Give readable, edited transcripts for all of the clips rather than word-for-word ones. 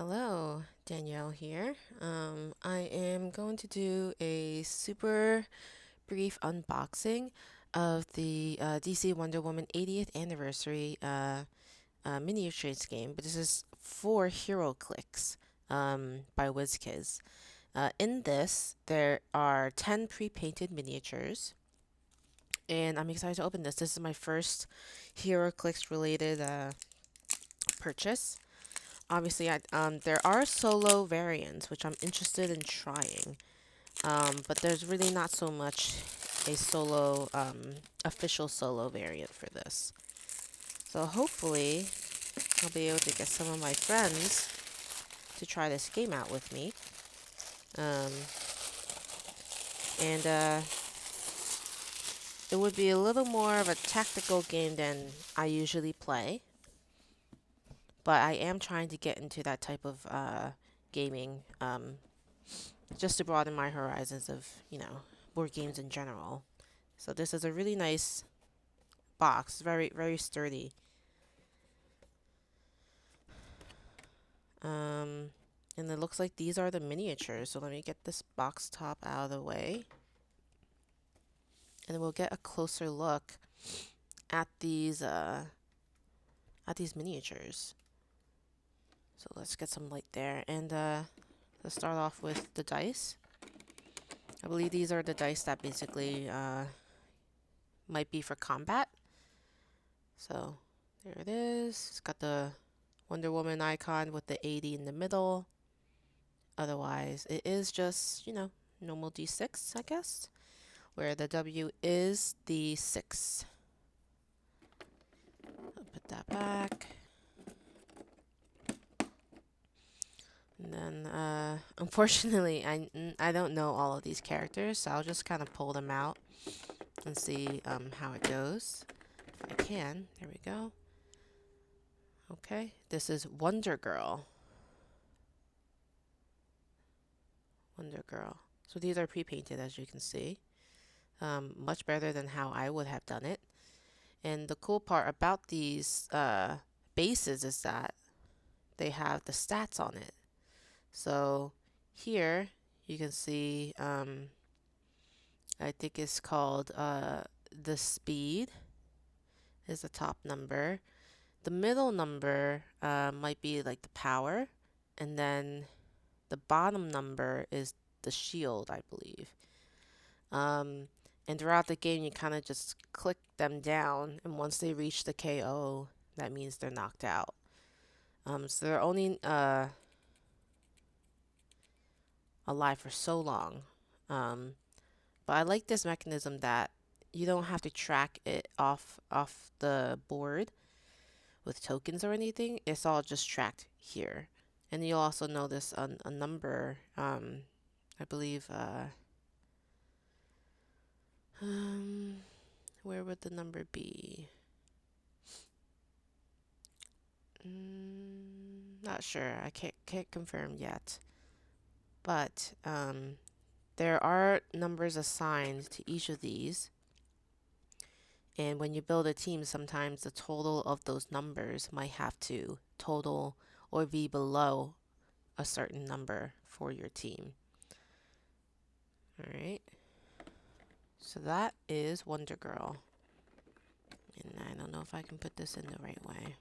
Hello, Danielle here. I am going to do a super brief unboxing of the DC Wonder Woman 80th anniversary miniatures game, but this is for HeroClix by WizKids. In this, there are 10 pre-painted miniatures, and I'm excited to open this. This is my first HeroClix related purchase. Obviously, there are solo variants, which I'm interested in trying. But there's really not so much a solo, official solo variant for this. So hopefully, I'll be able to get some of my friends to try this game out with me. Um, and it would be a little more of a tactical game than I usually play. But I am trying to get into that type of gaming. Just to broaden my horizons of, board games in general. So this is a really nice box, very, very sturdy. Um, and it looks like these are the miniatures. So let me get this box top out of the way. And we'll get a closer look at these miniatures. So let's get some light there. And let's start off with the dice. I believe these are the dice that basically might be for combat. So there it is. It's got the Wonder Woman icon with the 80 in the middle. Otherwise, it is just, normal D6, I guess, where the W is the 6. I'll put that back. And then, unfortunately, I don't know all of these characters, so I'll just kind of pull them out and see how it goes. If I can. There we go. Okay, this is Wonder Girl. Wonder Girl. So these are pre-painted, as you can see. Much better than how I would have done it. And the cool part about these bases is that they have the stats on it. So here you can see, I think it's called the speed is the top number. The middle number might be like the power, and then the bottom number is the shield, I believe. And throughout the game, you kind of just click them down, and once they reach the KO, that means they're knocked out. So they're only alive for so long. But I like this mechanism that you don't have to track it off the board with tokens or anything. It's all just tracked here. And you'll also notice a number, I believe, where would the number be? Not sure. I can't confirm yet. But there are numbers assigned to each of these. And when you build a team, sometimes the total of those numbers might have to total or be below a certain number for your team. All right. So that is Wonder Girl. And I don't know if I can put this in the right way.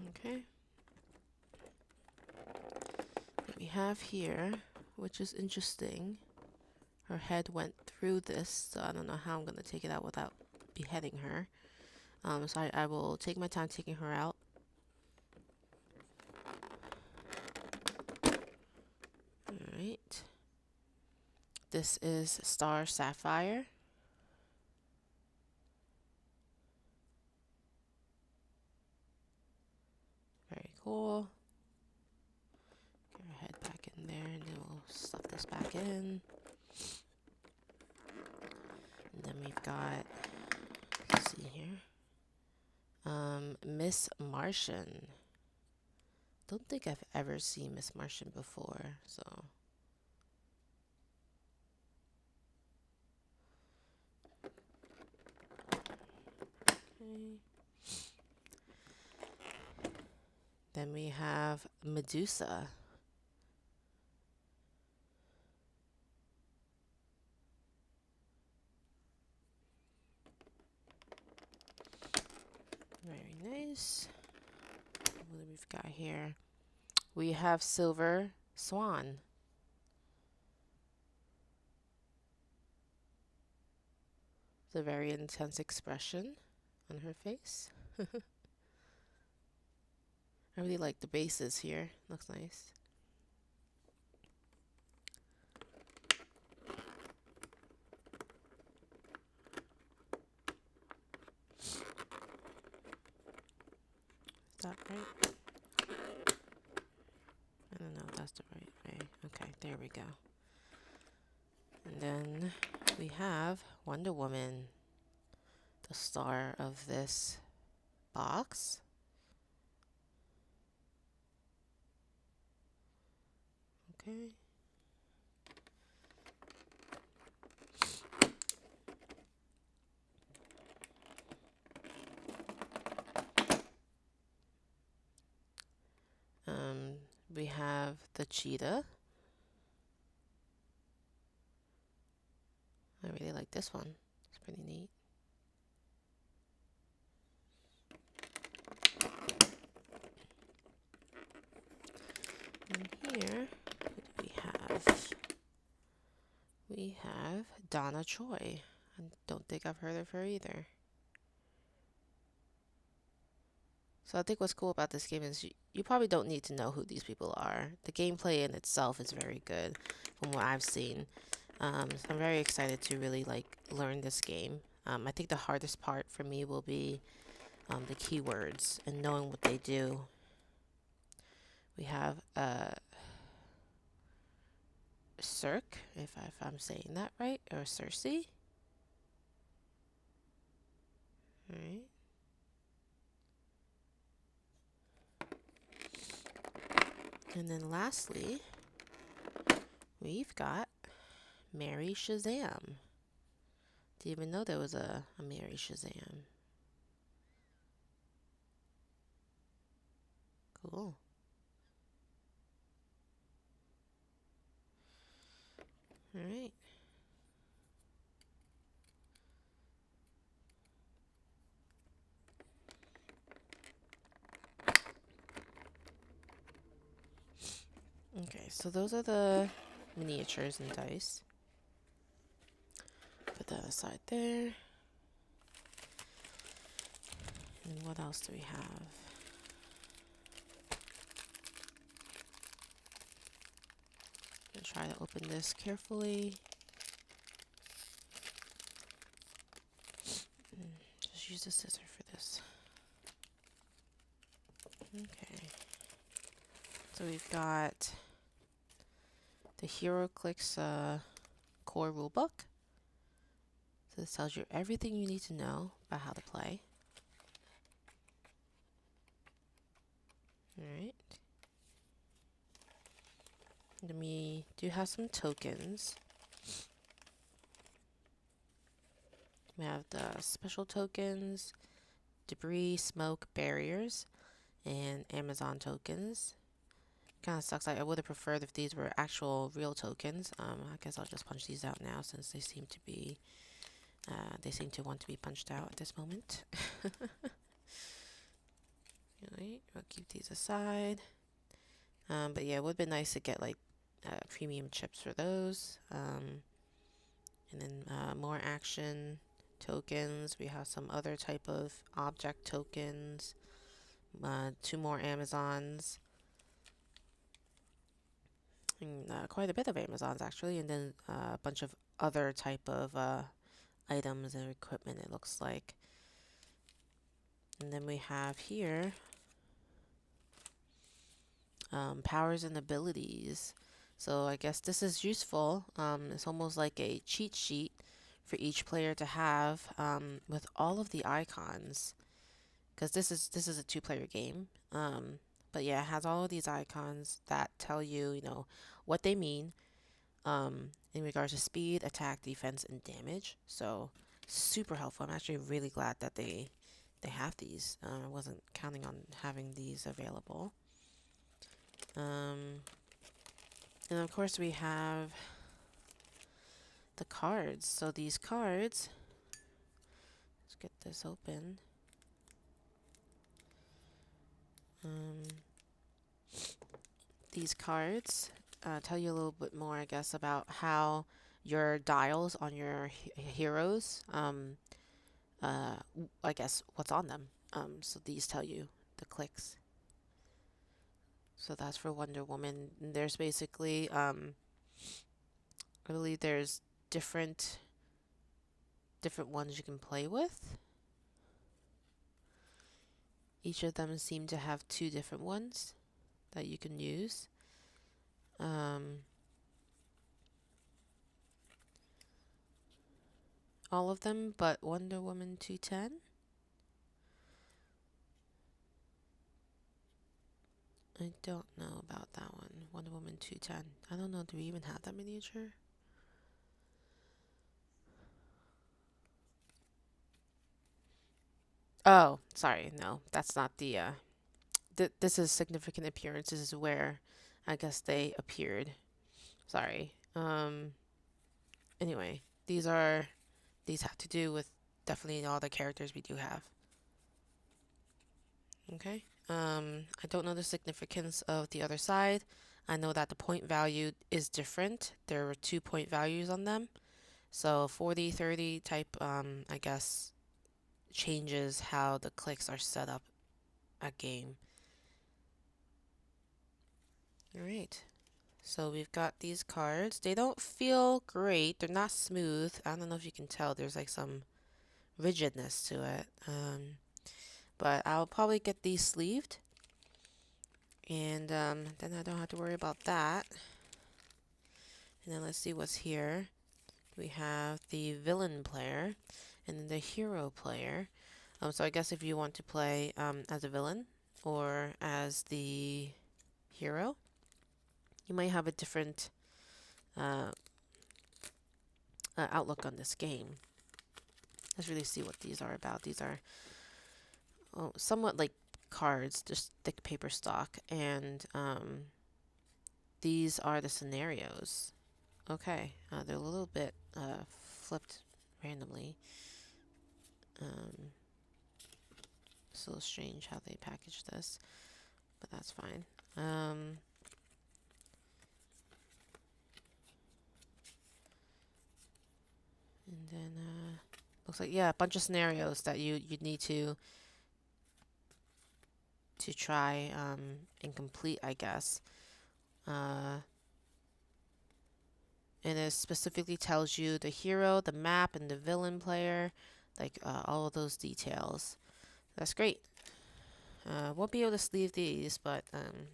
Okay. What we have here, which is interesting, her head went through this, so I don't know how I'm going to take it out without beheading her. So I will take my time taking her out. Alright. This is Star Sapphire. Very cool. Get her head back in there, and then we'll stuff this back in. And then we've got, let's see here, Miss Martian. Don't think I've ever seen Miss Martian before, so. Okay. Then we have Medusa. Very nice. What do we've got here? We have Silver Swan. It's a very intense expression on her face. I really like the bases here. Looks nice. Is that right? I don't know if that's the right way. Okay, there we go. And then we have Wonder Woman, the star of this box. Okay. We have the cheetah. I really like this one. It's pretty neat. And here, what do we have? We have Donna Choi. I don't think I've heard of her either. So I think what's cool about this game is you probably don't need to know who these people are. The gameplay in itself is very good from what I've seen. So I'm very excited to really learn this game. I think the hardest part for me will be the keywords and knowing what they do. We have Cirque, if I'm saying that right, or Circe. Alright. And then lastly, we've got Mary Shazam. Didn't even know there was a Mary Shazam. Cool. Alright. Okay, so those are the miniatures and dice. Put that aside there. And what else do we have? I'm gonna try to open this carefully. Just use the scissor for this. Okay. So we've got the HeroClix core rulebook. So this tells you everything you need to know about how to play. Alright. Then we do have some tokens. We have the special tokens, debris, smoke, barriers, and Amazon tokens. Kind of sucks. I would have preferred if these were actual real tokens. I guess I'll just punch these out now since they seem to be, they seem to want to be punched out at this moment. Alright, we'll keep these aside. But yeah, it would have been nice to get premium chips for those. And then more action tokens. We have some other type of object tokens. 2 more Amazons. And, quite a bit of Amazons actually. And then a bunch of other type of items and equipment, it looks like. And then we have here powers and abilities. So I guess this is useful. It's almost like a cheat sheet for each player to have with all of the icons, because this is a 2-player game. But yeah, it has all of these icons that tell you, what they mean in regards to speed, attack, defense, and damage. So super helpful. I'm actually really glad that they have these. I wasn't counting on having these available. And of course we have the cards. So these cards, let's get this open. These cards tell you a little bit more, I guess, about how your dials on your heroes, I guess, what's on them. So these tell you the clicks. So that's for Wonder Woman. There's basically, I believe there's different ones you can play with. Each of them seem to have 2 different ones that you can use. All of them but Wonder Woman 210. I don't know about that one. Wonder Woman 210. I don't know, do we even have that miniature? Oh, sorry, no, that's not the, this is significant appearances is where I guess they appeared. Sorry. Anyway, these have to do with definitely all the characters we do have. Okay. I don't know the significance of the other side. I know that the point value is different. There were 2 point values on them. So 40, 30 type, I guess, changes how the clicks are set up at game. Alright. So we've got these cards. They don't feel great. They're not smooth. I don't know if you can tell. There's like some rigidness to it. But I'll probably get these sleeved. And then I don't have to worry about that. And then let's see what's here. We have the villain player and then the hero player. So I guess if you want to play as a villain or as the hero, you might have a different outlook on this game. Let's really see what these are about. These are somewhat like cards, just thick paper stock, and these are the scenarios. Okay, they're a little bit flipped randomly. So strange how they packaged this, but that's fine. And then looks like, yeah, a bunch of scenarios that you'd need to try and complete, I guess. And it specifically tells you the hero, the map, and the villain player, like all of those details. That's great. Won't be able to sleeve these, but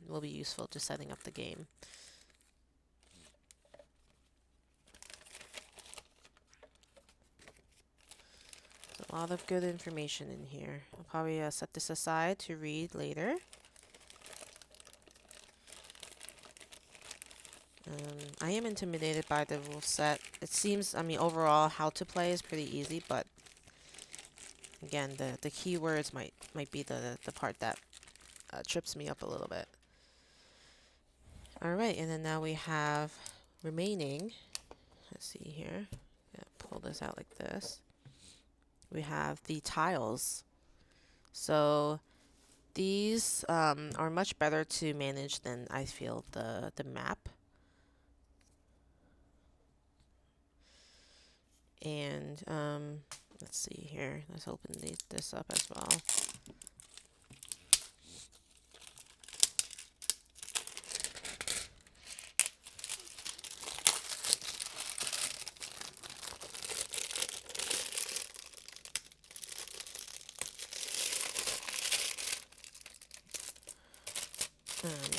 will be useful to setting up the game. There's a lot of good information in here. I'll probably set this aside to read later. I am intimidated by the rule set. It seems, I mean, overall, how to play is pretty easy, but again, the keywords might be the part that trips me up a little bit. All right, and then now we have remaining. Let's see here. Pull this out like this. We have the tiles. So these are much better to manage than I feel the map. And let's see here. Let's open this up as well.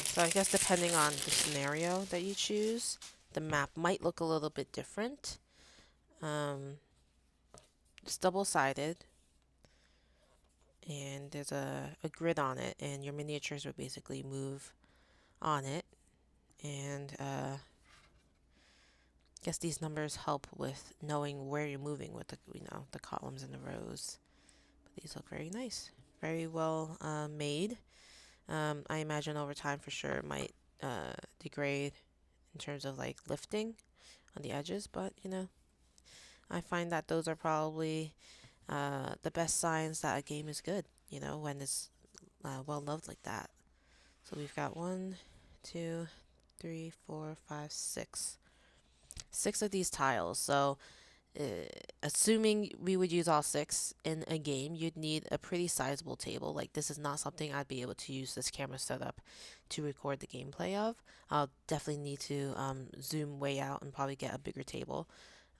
So I guess depending on the scenario that you choose, the map might look a little bit different. It's double-sided, and there's a grid on it, and your miniatures will basically move on it. And I guess these numbers help with knowing where you're moving with the columns and the rows. But these look very nice, very well made. I imagine over time for sure it might degrade in terms of like lifting on the edges, but I find that those are probably the best signs that a game is good, when it's well loved like that. So we've got one, two, three, four, five, six. Six of these tiles. So uh, assuming we would use all six in a game, you'd need a pretty sizable table. Like, this is not something I'd be able to use this camera setup to record the gameplay of. I'll definitely need to zoom way out and probably get a bigger table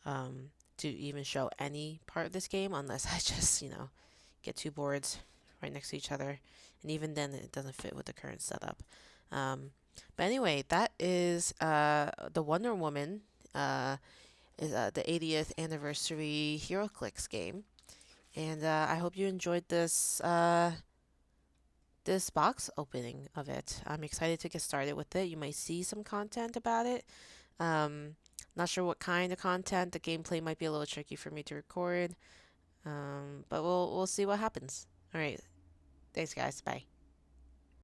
to even show any part of this game, unless I just, get two boards right next to each other. And even then, it doesn't fit with the current setup. But anyway, that is the Wonder Woman. Is the 80th anniversary HeroClix game, and I hope you enjoyed this box opening of it. I'm excited to get started with it. You might see some content about it. Um, Not sure what kind of content. The gameplay might be a little tricky for me to record, but we'll see what happens. All right, thanks guys. Bye.